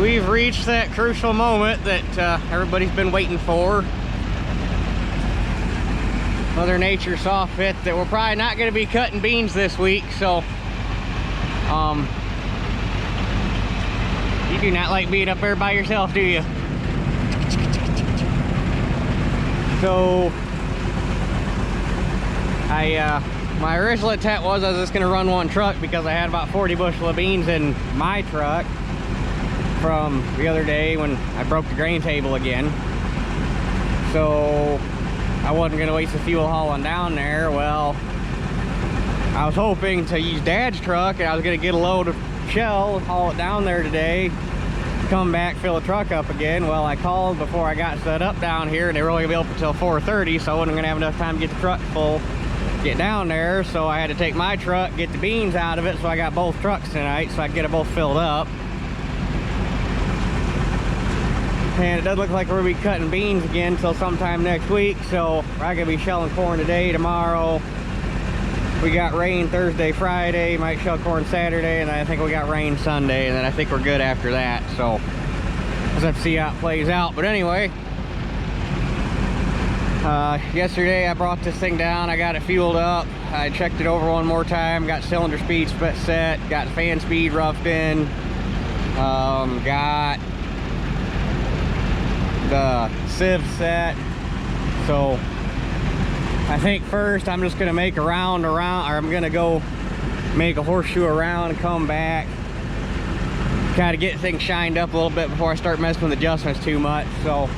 we've reached that crucial moment that everybody's been waiting for. Mother Nature saw fit that we're probably not going to be cutting beans this week, so you do not like being up there by yourself, do you? So my original intent was I was just going to run one truck because I had about 40 bushel of beans in my truck from the other day when I broke the grain table again. So I wasn't going to waste the fuel hauling down there. Well, I was hoping to use Dad's truck, and I was going to get a load of shell, haul it down there today, come back, fill the truck up again. Well, I called before I got set up down here, and they were only going to be open until 4:30, so I wasn't going to have enough time to get the truck full, get down there. So I had to take my truck, get the beans out of it, so I got both trucks tonight so I could get them both filled up. And it doesn't look like we're going to be cutting beans again until sometime next week, so I'm going to be shelling corn today, tomorrow. We got rain Thursday, Friday, might shell corn Saturday, and then I think we got rain Sunday, and then I think we're good after that. So we'll have to see how it plays out. But anyway, yesterday I brought this thing down, I got it fueled up, I checked it over one more time, got cylinder speed set, got fan speed roughed in, got the sieve set. So I think first I'm just gonna make a round around, or I'm gonna go make a horseshoe around and come back, kind of get things shined up a little bit before I start messing with adjustments too much. So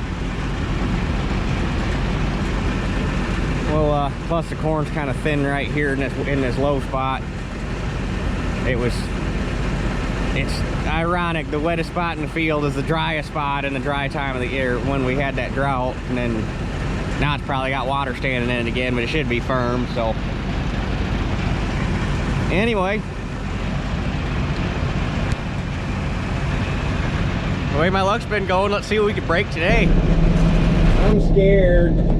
well, plus the corn's kind of thin right here in this low spot. It's ironic, the wettest spot in the field is the driest spot in the dry time of the year when we had that drought, and then now it's probably got water standing in it again, but it should be firm. So anyway, the way my luck's been going, let's see what we can break today. I'm scared.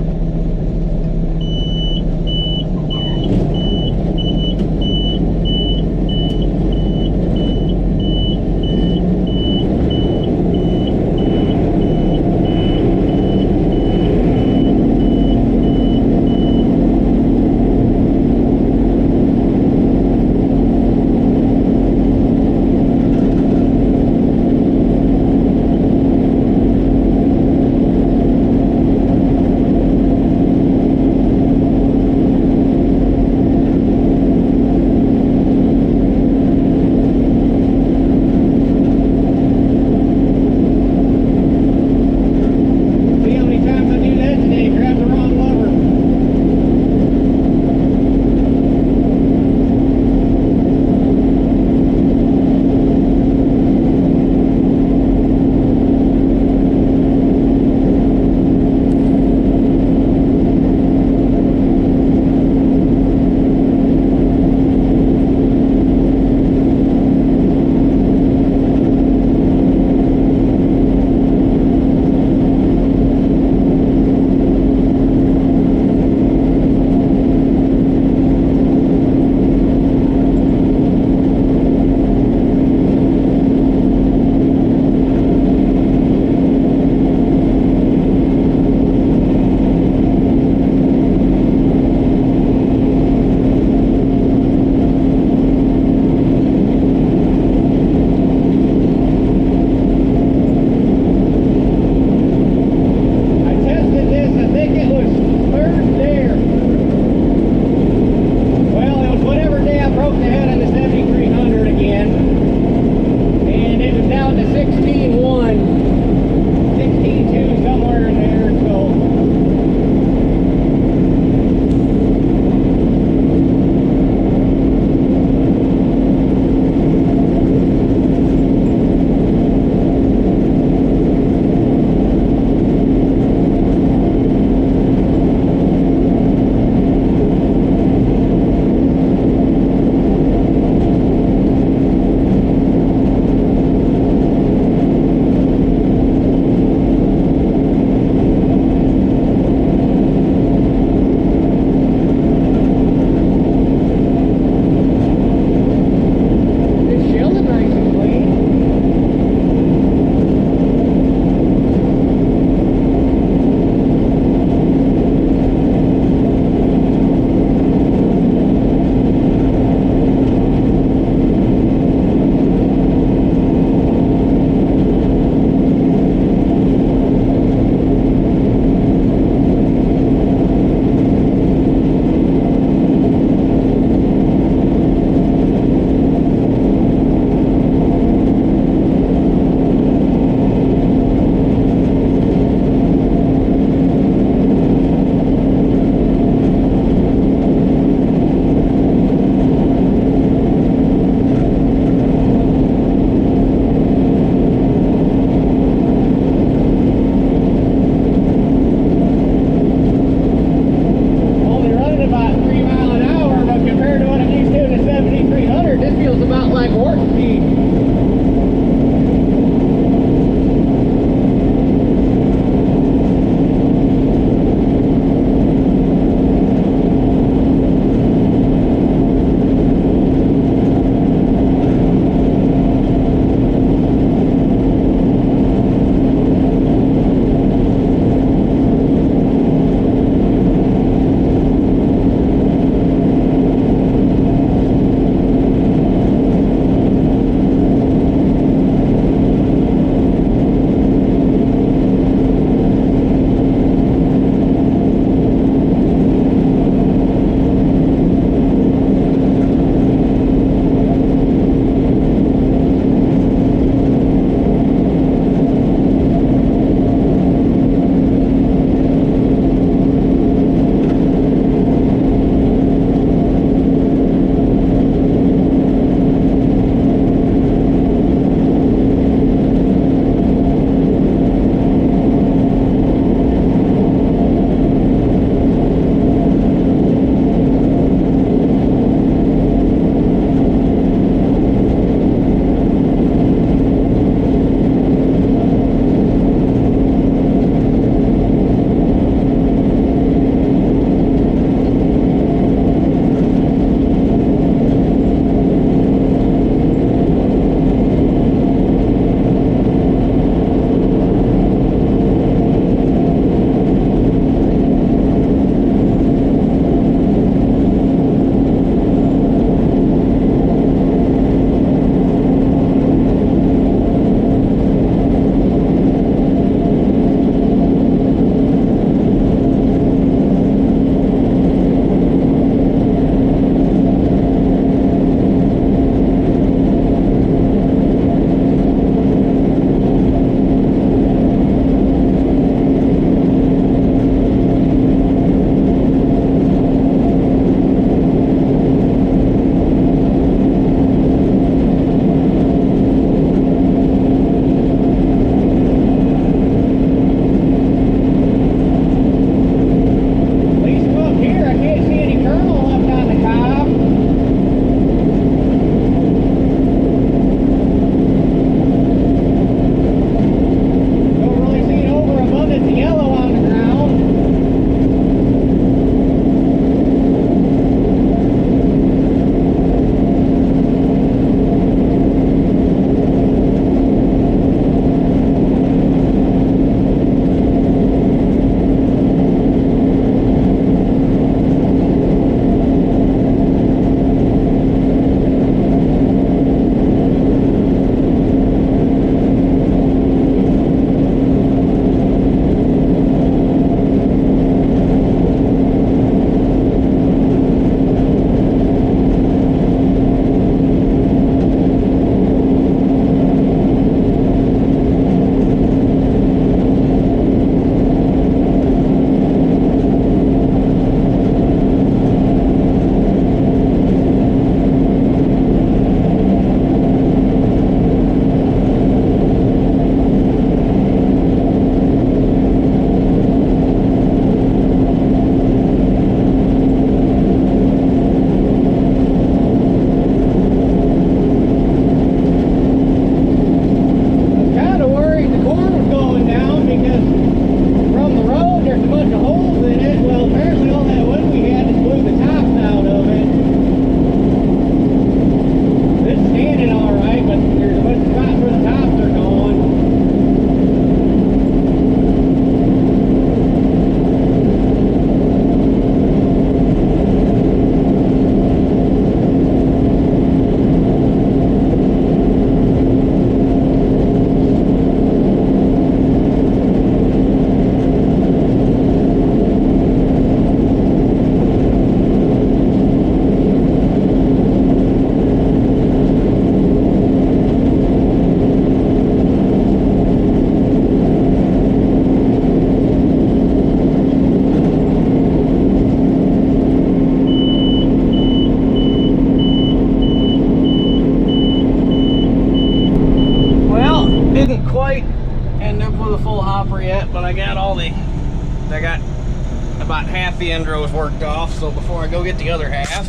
half the end row is worked off, so before I go get the other half,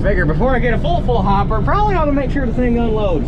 figure before I get a full hopper, probably ought to make sure the thing unloads.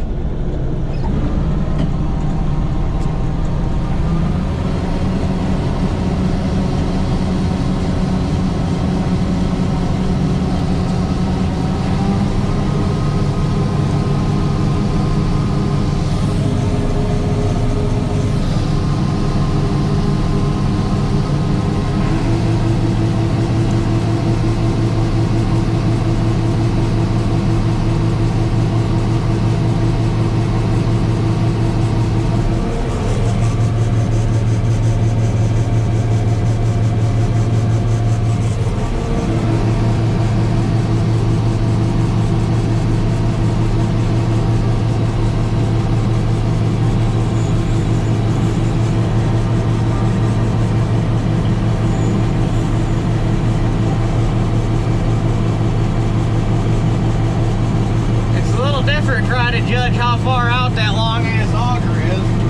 Try to judge how far out that long ass auger is.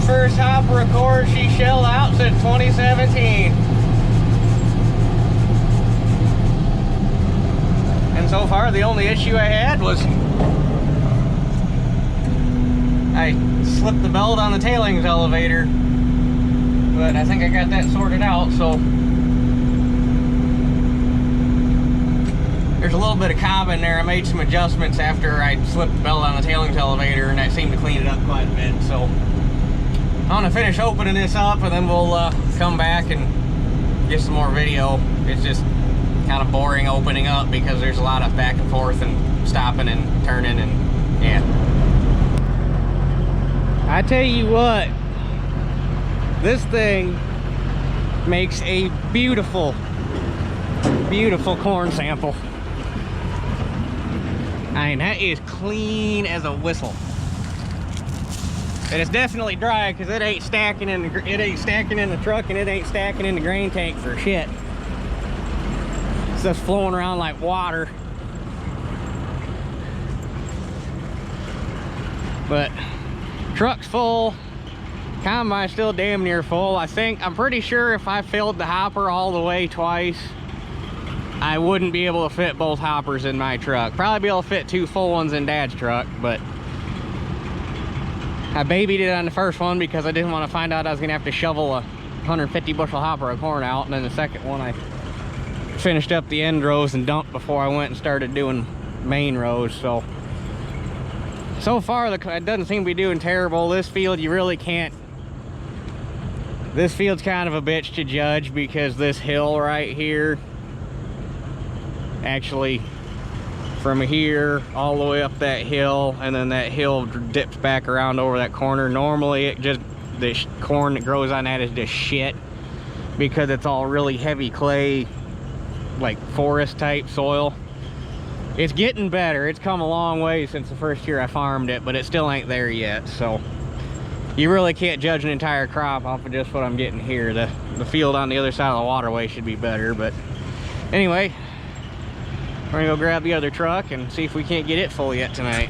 First hopper of course she shelled out since 2017. And so far the only issue I had was I slipped the belt on the tailings elevator. But I think I got that sorted out, so there's a little bit of carbon there. I made some adjustments after I slipped the belt on the tailings elevator and that seemed to clean it up quite a bit. So I'm gonna finish opening this up and then we'll come back and get some more video. It's just kind of boring opening up because there's a lot of back and forth and stopping and turning and yeah. I tell you what, this thing makes a beautiful, beautiful corn sample. I mean, that is clean as a whistle. And it's definitely dry because it ain't stacking in the truck and it ain't stacking in the grain tank for shit. It's just flowing around like water. But truck's full, combine's still damn near full. I'm pretty sure if I filled the hopper all the way twice, I wouldn't be able to fit both hoppers in my truck. Probably be able to fit 2 full ones in Dad's truck, but I babied it on the first one because I didn't want to find out I was gonna have to shovel a 150 bushel hopper of corn out. And then the second one I finished up the end rows and dumped before I went and started doing main rows. So far it doesn't seem to be doing terrible. This field you really can't, this field's kind of a bitch to judge because this hill right here, actually from here all the way up that hill, and then that hill dips back around over that corner. Normally it just, the corn that grows on that is just shit because it's all really heavy clay, like forest type soil. It's getting better. It's come a long way since the first year I farmed it, but it still ain't there yet. So you really can't judge an entire crop off of just what I'm getting here. The field on the other side of the waterway should be better, but anyway, we're gonna go grab the other truck and see if we can't get it full yet tonight.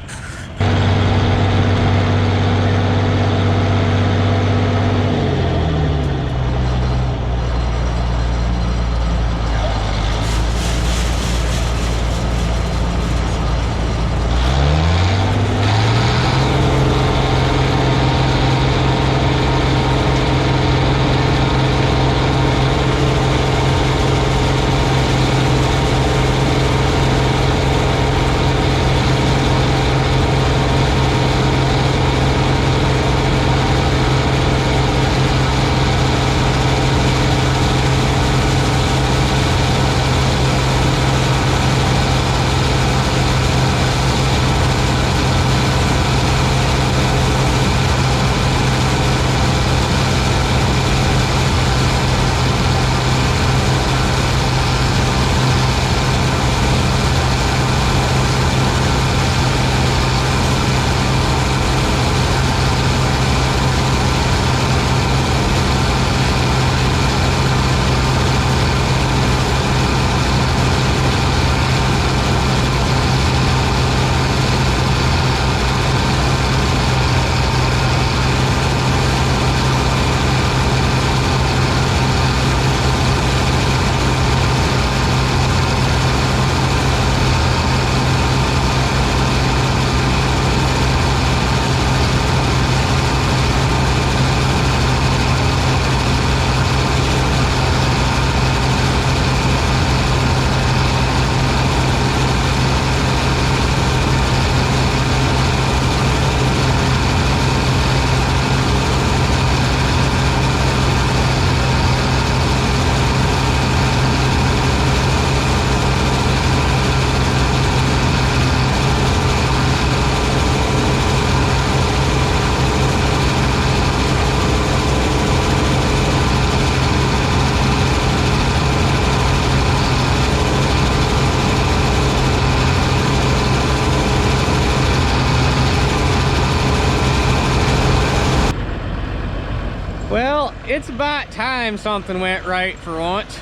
Well, it's about time something went right for once.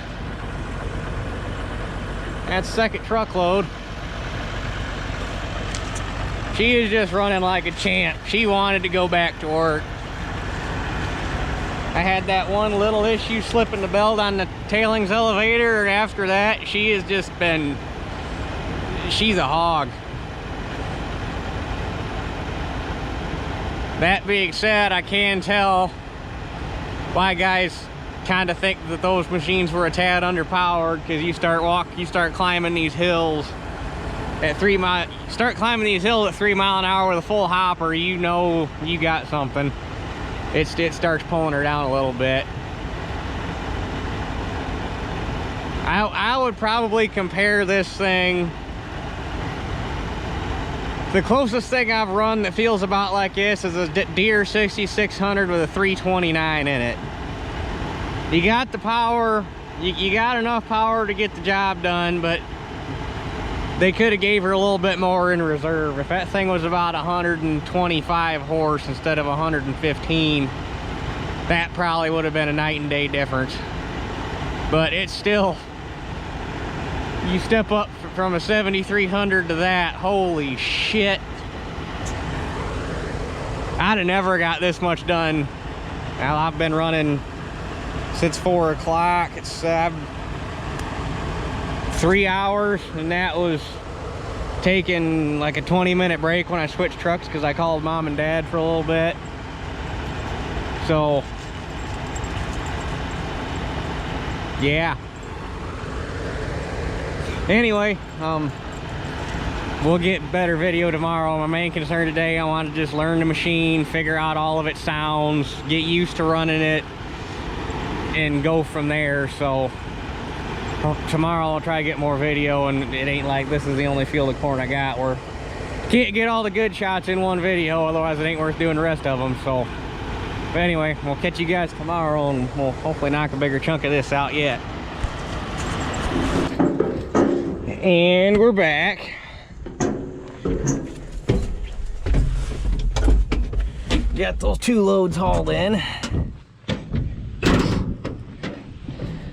That's second truckload. She is just running like a champ. She wanted to go back to work. I had that one little issue slipping the belt on the tailings elevator, and after that, she has just been, she's a hog. That being said, I can tell why guys kind of think that those machines were a tad underpowered, because you start climbing these hills at 3 mile, start climbing these hills at 3 mile an hour with a full hopper, you know you got something. It starts pulling her down a little bit. I would probably compare this thing, the closest thing I've run that feels about like this is a Deere 6600 with a 329 in it. You got the power, you got enough power to get the job done, but they could have gave her a little bit more in reserve. If that thing was about 125 horse instead of 115, that probably would have been a night and day difference. But it's still, you step up from a 7300 to that, holy shit. I'd have never got this much done. Well, I've been running since 4 o'clock. It's 3 hours, and that was taking like a 20-minute break when I switched trucks because I called mom and dad for a little bit. So yeah, anyway, we'll get better video tomorrow. My main concern today, I want to just learn the machine, figure out all of its sounds, get used to running it, and go from there. So tomorrow I'll try to get more video, and it ain't like this is the only field of corn I got where can't get all the good shots in one video, otherwise it ain't worth doing the rest of them. So but anyway, we'll catch you guys tomorrow, and we'll hopefully knock a bigger chunk of this out yet. And we're back. Got those 2 loads hauled in.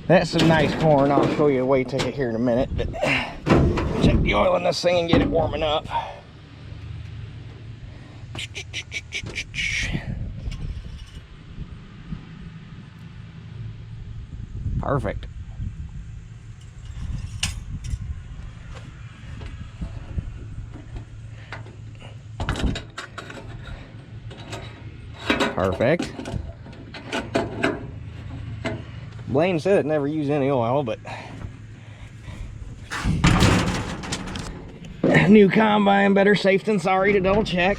That's some nice corn. I'll show you a weigh ticket here in a minute. But check the oil in this thing and get it warming up. Perfect. Perfect. Blaine said it never used any oil, but new combine, better safe than sorry to double check.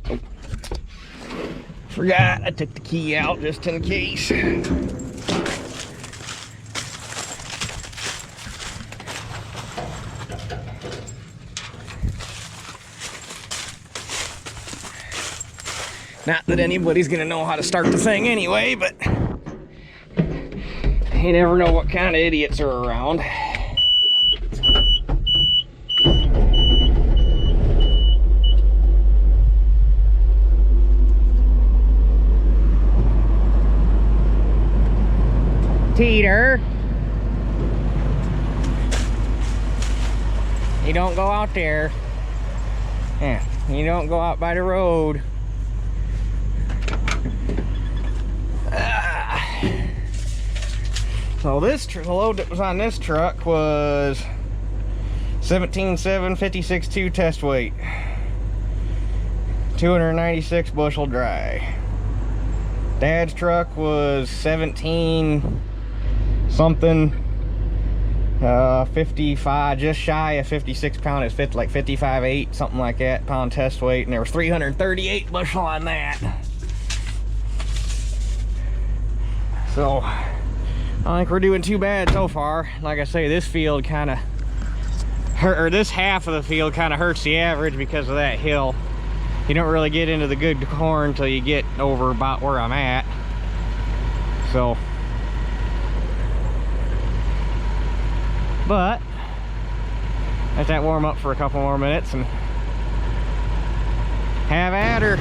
Oh. Forgot I took the key out just in case. Not that anybody's gonna know how to start the thing anyway, but you never know what kind of idiots are around. Teeter. You don't go out there. Yeah, you don't go out by the road. So this the load that was on this truck was 17.7, 56.2 test weight, 296 bushel dry. Dad's truck was 17 something, 55, just shy of 56 pound. It's like 55.8, something like that pound test weight, and there was 338 bushel on that. So I don't think we're doing too bad so far. Like I say, this field kind of hurt, or this half of the field kind of hurts the average because of that hill. You don't really get into the good corn until you get over about where I'm at. So, but let that warm up for a couple more minutes and have at her.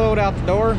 load out the door.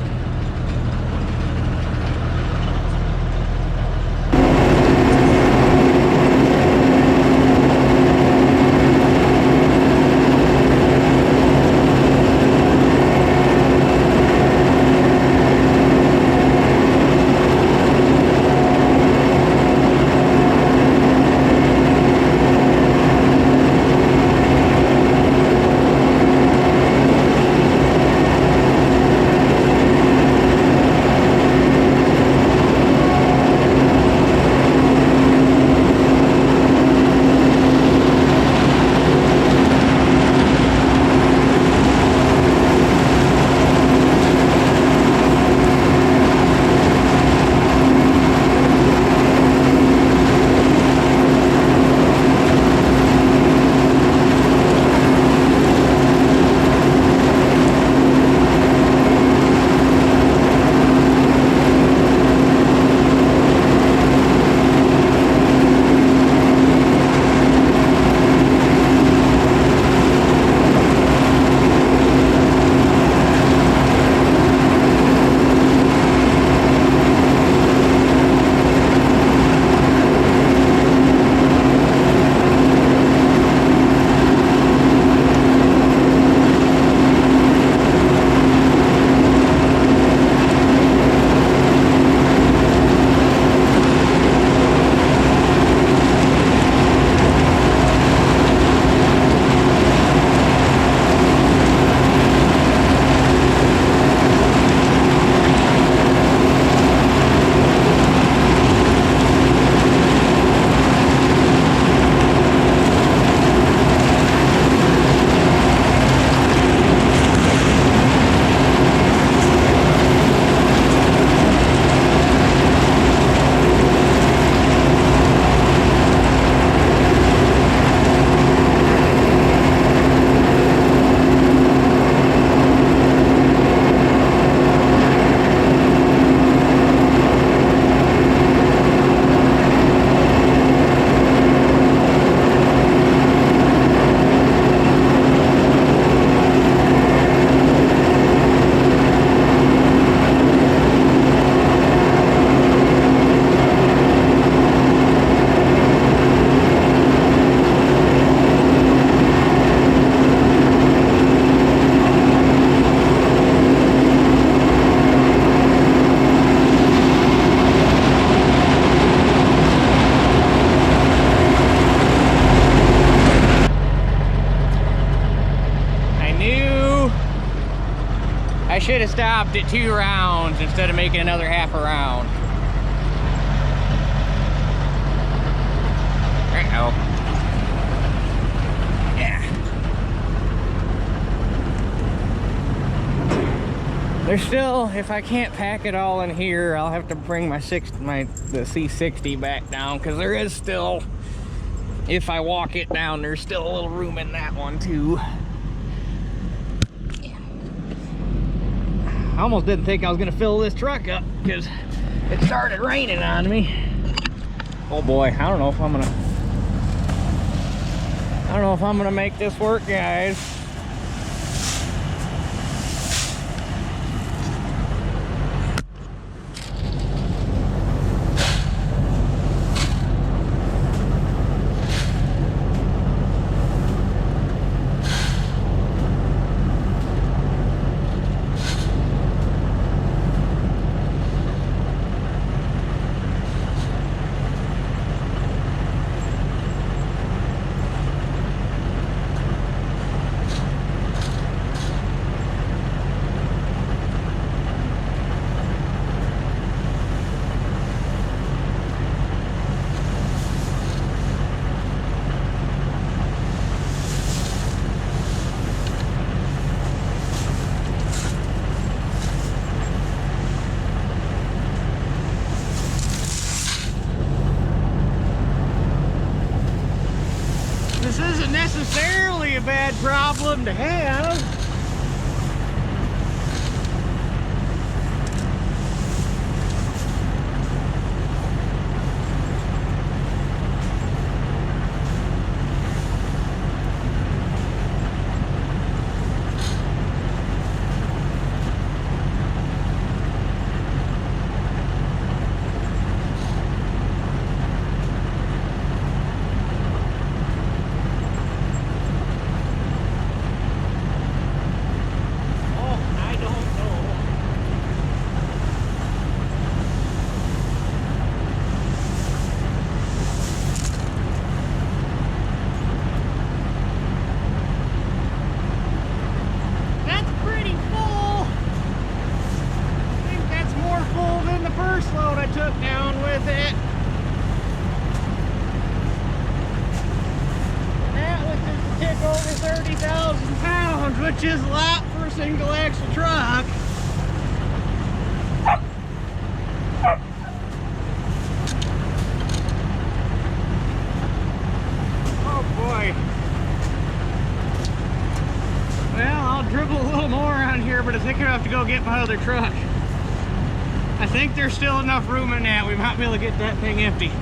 I should have stopped at 2 rounds instead of making another half a round. Uh-oh. Yeah. There's still, if I can't pack it all in here, I'll have to bring the C60 back down, because there is still, if I walk it down, there's still a little room in that one too. I almost didn't think I was gonna fill this truck up because it started raining on me. Oh boy, I don't know if I'm gonna make this work, guys. This isn't necessarily a bad problem to have. 30,000 pounds, which is a lot for a single axle truck. Oh boy. Well, I'll dribble a little more on here, but I think I have to go get my other truck. I think there's still enough room in that. We might be able to get that thing empty.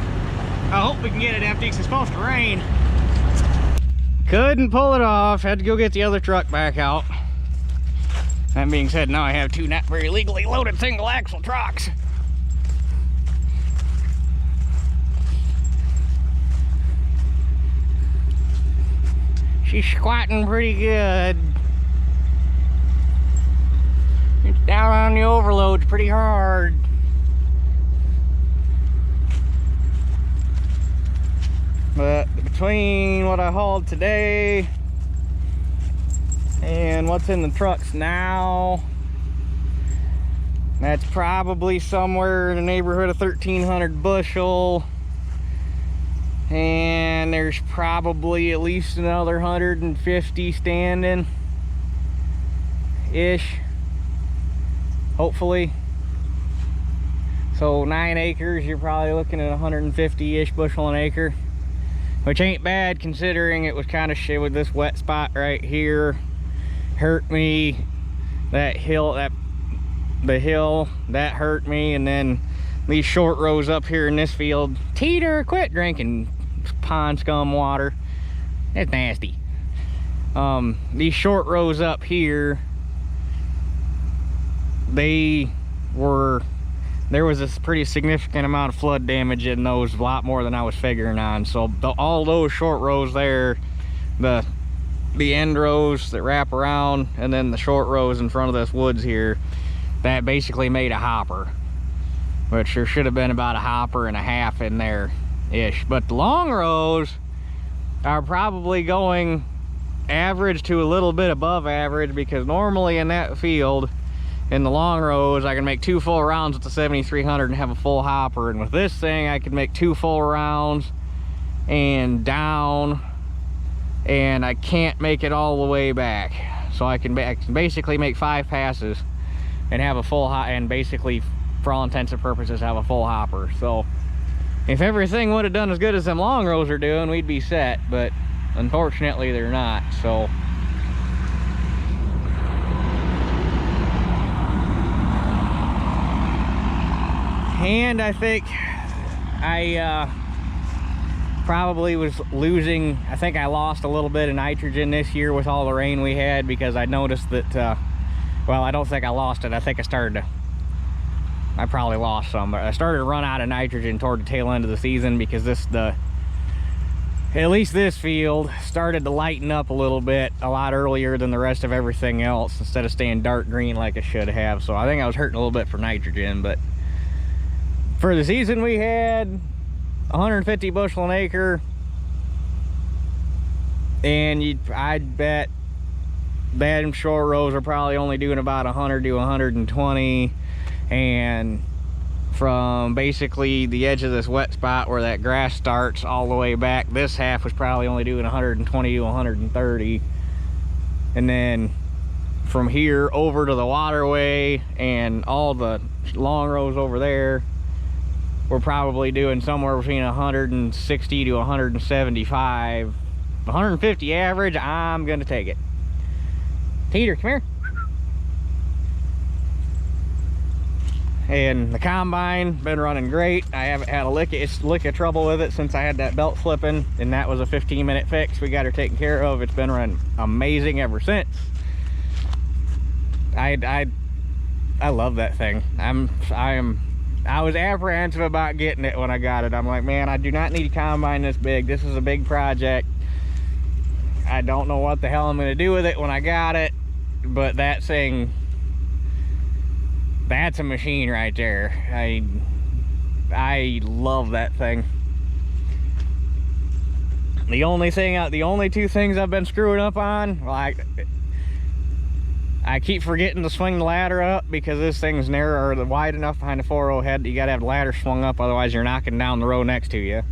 I hope we can get it empty because it's supposed to rain. Couldn't pull it off. Had to go get the other truck back out. That being said, now I have two not very legally loaded single axle trucks. She's squatting pretty good. It's down on the overloads pretty hard. But between what I hauled today and what's in the trucks now, that's probably somewhere in the neighborhood of 1,300 bushel. And there's probably at least another 150 standing ish, hopefully. So 9 acres, you're probably looking at 150-ish bushel an acre, which ain't bad considering it was kind of shit with this wet spot right here. Hurt me. That hill, the hill, that hurt me. And then these short rows up here in this field. Teeter, quit drinking pond scum water. It's nasty. These short rows up here, there was a pretty significant amount of flood damage in those, a lot more than I was figuring on. So all those short rows there, the end rows that wrap around, and then the short rows in front of this woods here, that basically made a hopper, which there should have been about a hopper and a half in there ish. But the long rows are probably going average to a little bit above average, because normally in that field, in the long rows, I can make 2 full rounds with the 7300 and have a full hopper. And with this thing, I could make 2 full rounds and down, and I can't make it all the way back. So I can basically make 5 passes and have a full and basically, for all intents and purposes, have a full hopper. So if everything would have done as good as them long rows are doing, we'd be set, but unfortunately they're not. So and I think I probably was losing, I think I lost a little bit of nitrogen this year with all the rain we had, because I noticed that, well, I don't think I lost it. I think I probably lost some, but I started to run out of nitrogen toward the tail end of the season, because at least this field started to lighten up a little bit a lot earlier than the rest of everything else, instead of staying dark green like it should have. So I think I was hurting a little bit for nitrogen. But for the season, we had 150 bushel an acre, and I'd bet them short rows are probably only doing about 100 to 120. And from basically the edge of this wet spot where that grass starts all the way back, this half was probably only doing 120 to 130. And then from here over to the waterway and all the long rows over there, we're probably doing somewhere between 160 to 175. 150 average, I'm gonna take it. Teeter, come here. And the combine been running great. I haven't had a lick of trouble with it since I had that belt slipping, and that was a 15-minute fix. We got her taken care of. It's been running amazing ever since. I love that thing. I was apprehensive about getting it when I got it. I'm like, man, I do not need a combine this big. This is a big project. I don't know what the hell I'm gonna do with it when I got it, but that thing, that's a machine right there. I love that thing. The only two things I've been screwing up on, well, I keep forgetting to swing the ladder up, because this thing's narrow or wide enough behind the 4.0 head that you gotta have the ladder swung up, otherwise you're knocking down the row next to you.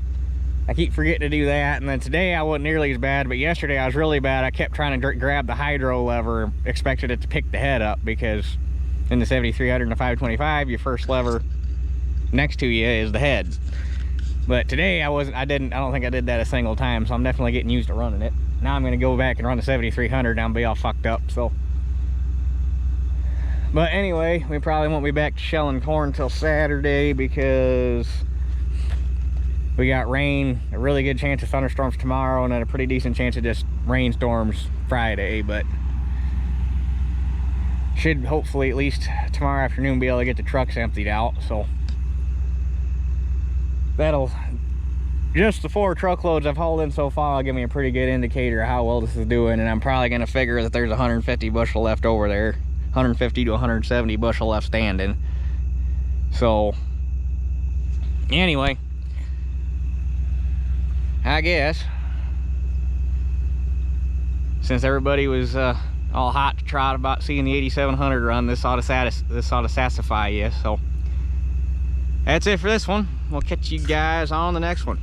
I keep forgetting to do that. And then today I wasn't nearly as bad, but yesterday I was really bad. I kept trying to grab the hydro lever, expected it to pick the head up, because in the 7300 and the 525, your first lever next to you is the head. But today I don't think I did that a single time, so I'm definitely getting used to running it. Now I'm gonna go back and run the 7300 and I'll be all fucked up, so. But anyway, we probably won't be back to shelling corn until Saturday, because we got rain, a really good chance of thunderstorms tomorrow, and then a pretty decent chance of just rainstorms Friday. But should hopefully at least tomorrow afternoon be able to get the trucks emptied out. So that'll, just the 4 truckloads I've hauled in so far will give me a pretty good indicator of how well this is doing. And I'm probably going to figure that there's 150 bushel left over there, 150 to 170 bushel left standing. So anyway, I guess since everybody was all hot to trot about seeing the 8700 run, this ought to satisfy you. So that's it for this one. We'll catch you guys on the next one.